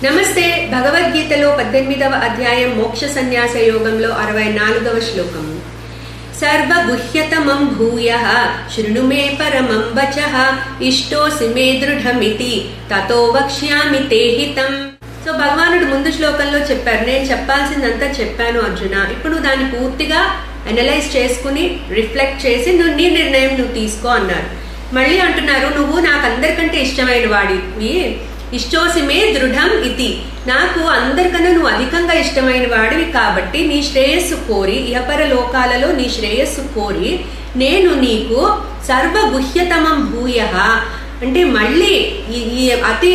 నమస్తే. భగవద్గీతలో 18వ అధ్యాయం మోక్ష సన్యాస యోగంలో 64వ శ్లోకము. సర్వగుహ్యతమం భూయః శృణు మే పరమం వచః ఇష్టోసి మే దృఢమితి తతో వక్ష్యామి తే హితం. సో భగవానుడు ముందు శ్లోకంలో చెప్పారు, నేను చెప్పాల్సిందంతా చెప్పాను అర్జున, ఇప్పుడు దాన్ని పూర్తిగా అనలైజ్ చేసుకుని రిఫ్లెక్ట్ చేసి నీ నిర్ణయం నువ్వు తీసుకో అన్నారు. మళ్ళీ అంటున్నారు, నువ్వు నాకు అందరికంటే ఇష్టమైన వాడివి, ఇష్టోసి మే దృఢం ఇతి, నాకు అందరికన్నా నువ్వు అధికంగా ఇష్టమైన వాడివి కాబట్టి నీ శ్రేయస్సు కోరి, ఇహపర లోకాలలో నీ శ్రేయస్సు కోరి నేను నీకు సర్వగుహ్యతమం భూయః అంటే మళ్ళీ ఈ అతి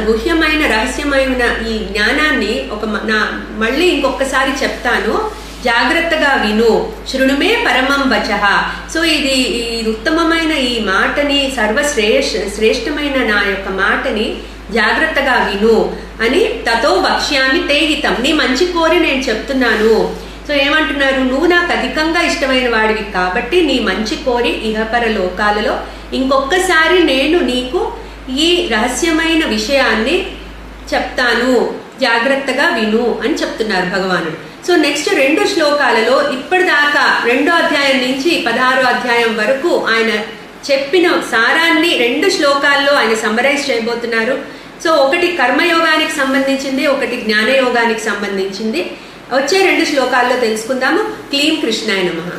గుహ్యమైన రహస్యమైన ఈ జ్ఞానాన్ని మళ్ళీ ఇంకొకసారి చెప్తాను, జాగ్రత్తగా విను. శృణుమే పరమం వచః. సో ఇది ఉత్తమమైన ఈ మాటని, శ్రేష్టమైన నా యొక్క మాటని జాగ్రత్తగా విను అని తతో వక్ష్యామి తే హితం, నీ మంచి కోరి నేను చెప్తున్నాను. సో ఏమంటున్నారు, నువ్వు నాకు అధికంగా ఇష్టమైన వాడివి కాబట్టి నీ మంచి కోరి ఇహపర లోకాలలో ఇంకొకసారి నేను నీకు ఈ రహస్యమైన విషయాన్ని చెప్తాను, జాగ్రత్తగా విను అని చెప్తున్నారు భగవానుడు. సో నెక్స్ట్ 2 శ్లోకాలలో ఇప్పటిదాకా 2వ అధ్యాయం నుంచి 16వ అధ్యాయం వరకు ఆయన చెప్పిన సారాన్ని 2 శ్లోకాల్లో ఆయన సమ్మరైజ్ చేయబోతున్నారు. సో ఒకటి కర్మయోగానికి సంబంధించింది, ఒకటి జ్ఞానయోగానికి సంబంధించింది. వచ్చే 2 శ్లోకాల్లో తెలుసుకుందాము. క్లీం కృష్ణాయ నమః.